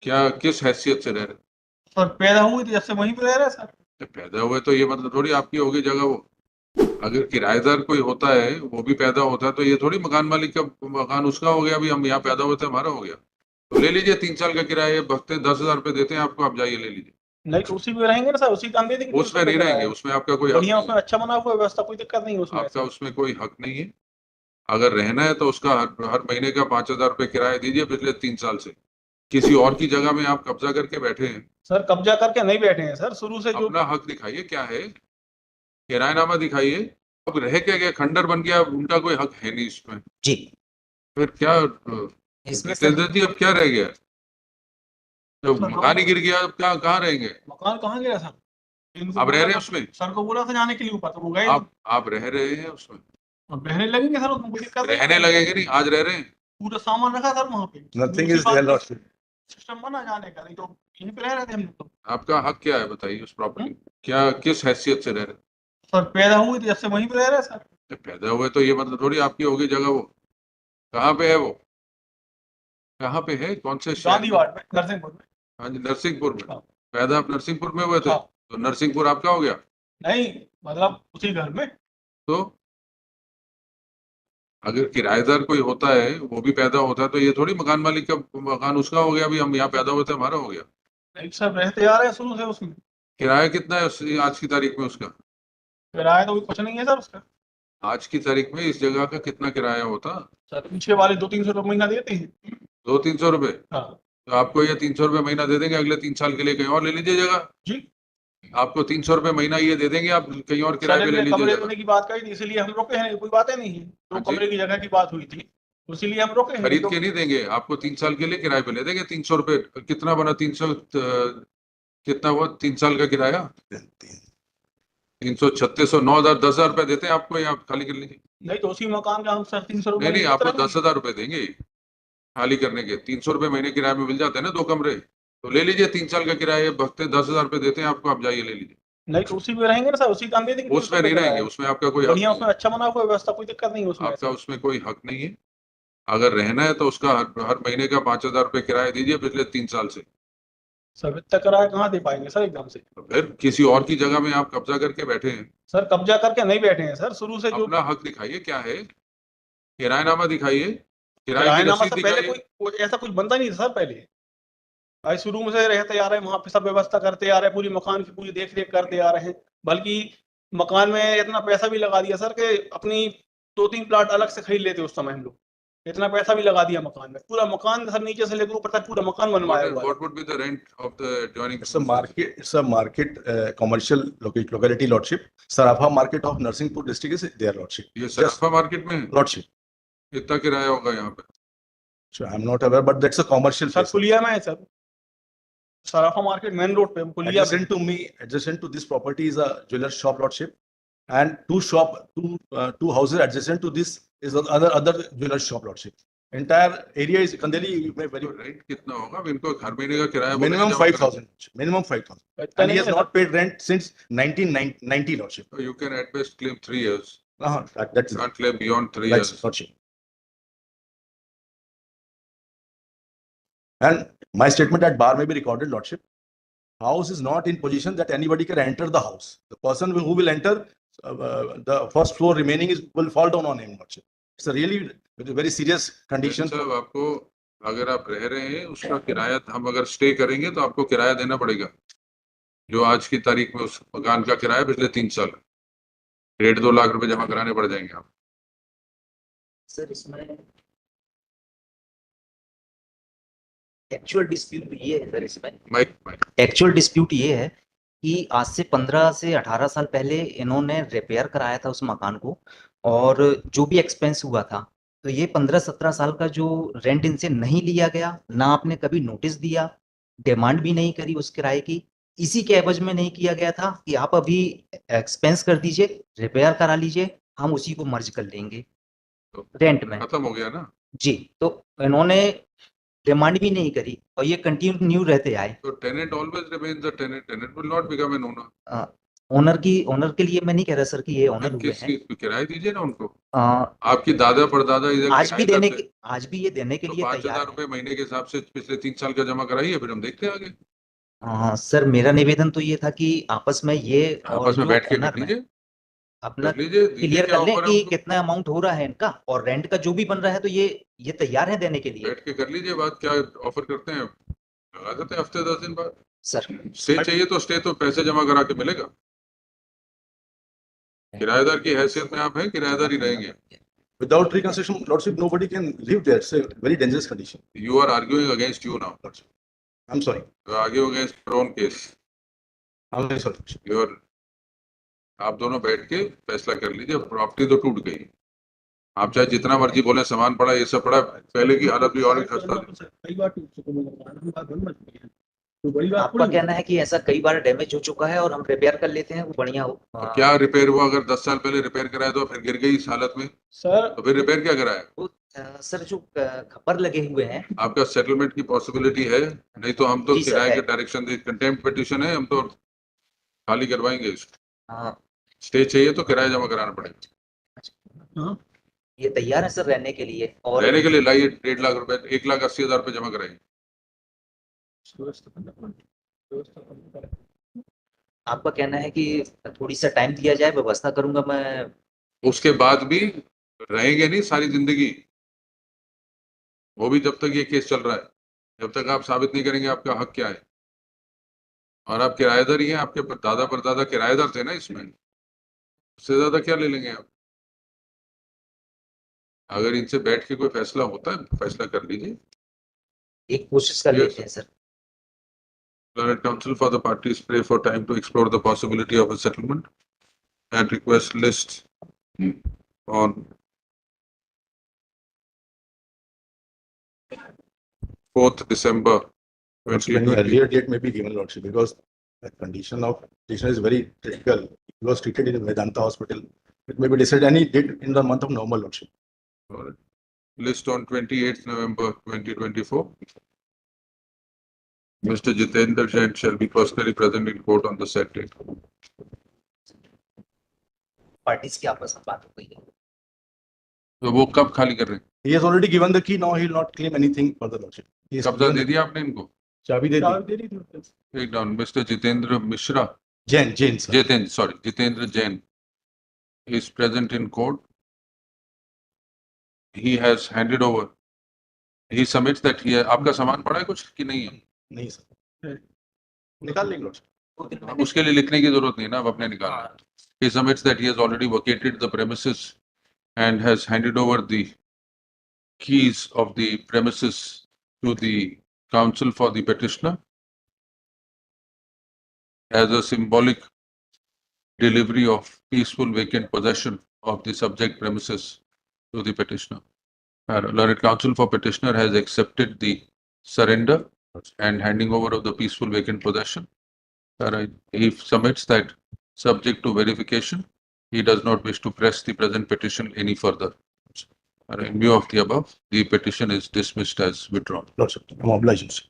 क्या किस हैसियत से रह रहे? सर पैदा हुई थी जब से वहीं पे रह रहे हैं सर। पैदा हुए तो ये मतलब थोड़ी आपकी होगी जगह वो। अगर किराएदार कोई होता है वो भी पैदा होता है तो ये थोड़ी मकान मालिक का मकान उसका हो गया, अभी हम यहाँ पैदा हुए थे हमारा हो गया। तो ले लीजिए 3 साल का किराया, ये भगते 10,000 रुपये देते हैं आपको, आप जाइए ले लीजिए। नहीं तो उसी में रहेंगे ना सर, उसी का हम दे देंगे 300 उसमें रुपये नहीं रहेंगे, किराया। उसमें आपका कोई हक बढ़िया, नहीं उसमें है। अच्छा बना हुआ है व्यवस्था, कोई दिक्कत नहीं है उसमें आपका ऐसा। उसमें कोई हक नहीं है। अगर रहना है तो उसका हर महीने का 5,000 रुपये किराया दीजिए पिछले 3 साल से। किसी और की जगह में आप कब्जा करके बैठे हैं। सर कब्जा करके नहीं बैठे हैं सर, शुरू से जो अपना हक दिखाइए क्या है, किरायनामा दिखाइए। अब रह क्या गया, खंडर बन गया, उनका कोई हक है नहीं इसमें। जी। फिर क्या इसमें जी अब क्या रह गया? तो सर मकान ही गिर गया, अब क्या कहाँ रहेंगे? मकान कहाँ गया सर? इनको आप रह बोला रहे हैं था, उसमें? सर को बोला था जाने के लिए ऊपर तो वो गए नहीं। आप रह रहे हैं उसमें? अब बहने लगेंगे सर, उसमें कोई दिक्कत नहीं रहने है। लगेंगे नहीं, आज रह रहे हैं। पूरा सामान रखा सर वहाँ पे। Nothing is there, Lordship. System बना जाने का, नहीं तो यहीं पे रह रहे थे हम लोग तो। आपका हक क्या है बताइए उस प्रॉपर्टी? क्या किस हैसियत से रह रहे सर पैदा हुई थी जब से वहीं पे रह रहे हैं सर। हैं? पैदा हुए तो ये मतलब थोड़ी आपकी होगी जगह वो। कहाँ पे है वो? कहाँ पे है, कौन से शहर गांधी में? वार्ड में, नरसिंहपुर में। हाँ जी, नरसिंहपुर में। हाँ। पैदा आप नरसिंहपुर में हुए थे? हाँ। तो नरसिंहपुर आपका हो गया? नहीं मतलब उसी घर में। तो अगर किराएदार कोई होता है वो भी पैदा होता है तो ये थोड़ी मकान मालिक का मकान उसका हो गया, अभी हम यहाँ पैदा हुए थे हमारा हो गया। नहीं सर रहते आ रहे हैं शुरू से उसमें। किराया कितना है आज की तारीख में उसका? किराया तो कुछ नहीं है सर उसका। आज की तारीख में इस जगह का कितना किराया होता? सर पीछे वाले 200-300 रुपये महीना देते हैं। 200-300 रुपए? हाँ तो आपको ये 300 रुपये महीना दे देंगे, अगले 3 साल के लिए कहीं और ले लीजिए जगह। जी। आपको 300 रुपये महीना ये दे देंगे, आप कहीं और किराए सर पे ले ने लीजिए कमरे जगह। लेने की बात कही थी, इसीलिए हम रुके हैं, कोई बातें नहीं है। हाँ 2 जी। कमरे की जगह की बात हुई थी, इसीलिए हम रुके हैं। खरीद के नहीं देंगे आपको, 3 साल के लिए किराए पे ले देंगे 300 रुपये। कितना बना 300? कितना हुआ 3 साल का किराया? 300 3600 9,000 10,000 रुपये देते हैं आपको, या आप खाली कर लीजिए। नहीं तो उसी मकान का हम सर 300 रुपये नहीं आपको 10,000 रुपये देंगे खाली करने के। 300 रुपये महीने किराए में मिल जाते हैं ना 2 कमरे। तो ले लीजिए 3 साल का किराया, भगते 10,000 रुपये देते हैं आपको, आप जाइए ले लीजिए। नहीं तो उसी में रहेंगे ना सर, उसी का हम दे देंगे। उसमें नहीं रहेंगे, उसमें आपका कोई हक बढ़िया, नहीं उसमें है। अच्छा बना हुआ है व्यवस्था, कोई दिक्कत नहीं है उसमें आपका ऐसा। उसमें कोई हक नहीं है। अगर रहना है तो उसका हर महीने का 5,000 रुपये किराया दीजिए पिछले 3 साल से। सर इतना किराया कहाँ दे पाएंगे सर एकदम से? तो फिर किसी और की जगह में आप कब्जा करके बैठे हैं। सर कब्जा करके नहीं बैठे हैं सर, शुरू से जो अपना हक दिखाइए क्या है, किरायनामा दिखाइए, किराए की किरायनामा रसीद से पहले दिखाइए। कोई ऐसा कुछ बनता नहीं था सर पहले। भाई शुरू में से रहते आ रहे हैं वहां पे, सब व्यवस्था करते आ रहे हैं, पूरी मकान की पूरी देख रेख करते आ रहे हैं। बल्कि मकान में इतना पैसा भी लगा दिया सर कि अपनी 2-3 प्लाट अलग से खरीद लेते उस समय हम लोग। इतना पैसा भी लगा दिया मकान में, पूरा मकान सर नीचे से लेकर ऊपर तक पूरा मकान बनवाया हुआ है। What would be the rent of the adjoining? It's a market, commercial locality, Lordship. Sarafa market of Narsinghpur district is there, Lordship. ये सराफा मार्केट में है? Lordship. कितना किराया होगा यहाँ पे? So I'm not aware, but that's a commercial sir place. पुलिया में है सर, सराफा मार्केट मेन रोड पे पुलिया में। Adjacent to this property is a jeweler shop, Lordship, and two houses adjacent to this is other jeweler shop, Lordship. Entire area is Kandeli very rent कितना होगा? अब इनको हर महीने का किराया minimum बोलेंगे जमा 5,000. Minimum 5,000. इतना And he नहीं has है not paid rent since 1990, Lordship. करें। You can at best claim 3 years. That's You can't claim beyond 3 That's years. Lordship. And my statement at bar may be recorded, Lordship. House is not in position that anybody can enter the house. The person who will enter, the first floor remaining will fall down on him, Lordship. It's a really very serious condition. साहब आपको अगर आप रह रहे हैं उसका किराया, हम अगर स्टे करेंगे तो आपको किराया देना पड़ेगा, जो आज की तारीख में उस मकान का किराया पिछले 3 साल 1.5-2 लाख रुपए जमा कराने पड़ जाएंगे आप। सर इसमें एक्चुअल डिस्प्यूट ये है सर, इसमें माइक एक्चुअल डिस्प्यूट ये है कि आज से 15 से 18 साल पहले इन्होंने रिपेयर कराया था उस मकान को, और जो भी एक्सपेंस हुआ था, तो ये 15-17 साल का जो रेंट इनसे नहीं लिया गया, ना आपने कभी नोटिस दिया, डिमांड भी नहीं करी उस किराए की। इसी के एवज में नहीं किया गया था कि आप अभी एक्सपेंस कर दीजिए, रिपेयर करा लीजिए, हम उसी को मर्ज कर लेंगे रेंट में। खत्म हो गया ना जी, तो इन्होंने डिमांड भी नहीं करी और ये कंटिन्यू रहते आए। तो tenant always remains the tenant, tenant will not become an owner. Owner के लिए मैं नहीं कह रहा सर कि ये ओनर हुए हैं। किसकी किराए दीजिए ना उनको, अ, आपकी दादा परदादा इधर आज भी किराएदार थे, आज भी ये देने के तो लिए 5,000 तैयार है। रुपए महीने के हिसाब से पिछले 3 साल का जमा कराइए, फिर हम देखते हैं आगे। सर मेरा निवेदन तो ये था कि आपस में ये और आपस में जो बैठ के ओनर कर है लीजिए, अपना कर लीजिए, दीजिए क्लियर क्या कर लें ऑफर है कि उनको, कितना अमाउंट हो रहा है इनका, और रेंट का जो भी बन रहा है तो ये तैयार है देने के लिए। बैठ के कर लीजिए बात, क्या ऑफर करते हैं, लगा देते हैं हफ्ते 10 दिन बाद। सर स्टे चाहिए तो स्टे तो पैसे जमा करा के मिलेगा, किराएदार की हैसियत में आप हैं, किराएदार ही रहेंगे। Without reconstruction, Lordship, nobody can live there. It's a very dangerous condition. You are arguing against you now. I'm sorry. You are arguing against your own case. I'm very sorry. You are, आप दोनों बैठ के फैसला कर लीजिए, property तो टूट गई, आप चाहे जितना मर्जी बोले सामान पड़ा ये सब पड़ा, पहले की हालत भी और भी खस्ता थी। कई बार टूट चुके हैं मकान, बात बन मत है, तो बड़ी बात आपका कहना है कि ऐसा कई बार डैमेज हो चुका है और हम रिपेयर कर लेते हैं, वो बढ़िया हो। तो क्या रिपेयर हुआ, अगर 10 साल पहले रिपेयर कराया तो फिर गिर गई इस हालत में, सर तो फिर रिपेयर क्या कराया? सर जो खपर लगे हुए हैं, आपका सेटलमेंट की पॉसिबिलिटी है, नहीं तो हम तो जी सर, किराए है। के डायरेक्शन दे, कंटेम्प्ट पिटीशन है, हम तो खाली करवाएंगे इसको, हाँ, स्टे चाहिए तो किराया जमा कराना पड़ेगा। हाँ ये तैयार है सर रहने के लिए, और रहने के लिए लाइए 1.5 लाख रुपए, 1,80,000 रुपए जमा कराइए। आपका कहना है कि थोड़ी सा टाइम दिया जाए, व्यवस्था करूंगा मैं। उसके बाद भी रहेंगे नहीं सारी जिंदगी, वो भी जब तक ये केस चल रहा है, जब तक आप साबित नहीं करेंगे आपका हक क्या है, और आप किराएदार ही हैं, आपके दादा परदादा किराएदार थे ना इसमें, उससे ज्यादा क्या ले लेंगे आप? अगर इनसे बैठ के कोई फैसला होता है, फैसला कर लीजिए। एक कोशिश कर Yes, लेते हैं sir. Learned counsel for the parties pray for time to explore the possibility of a settlement and request list on 4th December Lordship, any 2020. earlier date may be given, Lordship, because the condition of patient is very critical. He was treated in Vedanta Hospital. It may be decided any date in the month of November, Lordship. List on 28th November 2024. Mr. Jitendra Jain shall be personally present in court on the said date. Parties की आपस में बात हो गई है। तो वो कब खाली कर रहे हैं? He has already given the key. Now he will not claim anything further, Lordship. He has कब्जा given दे the- दिया आपने इनको? चाबी दे दी। चाबी दे दी थी। Take down Mr. Jitendra Mishra. Jain, sir. Jitendra Jain is present in court. He has handed over. He submits that he आपका सामान पड़ा है कुछ कि नहीं है? नहीं सर, निकाल लेंगे Lordship. अब उसके लिए लिखने की जरूरत नहीं ना, अब अपने निकालना। He submits that he has already vacated the premises and has handed over the keys of the premises to the counsel for the petitioner as a symbolic delivery of peaceful vacant possession of the subject premises to the petitioner. Learned counsel for petitioner has accepted the surrender and handing over of the peaceful vacant possession. He submits that subject to verification, he does not wish to press the present petition any further. In view of the above, the petition is dismissed as withdrawn. Lordship, I'm obliged.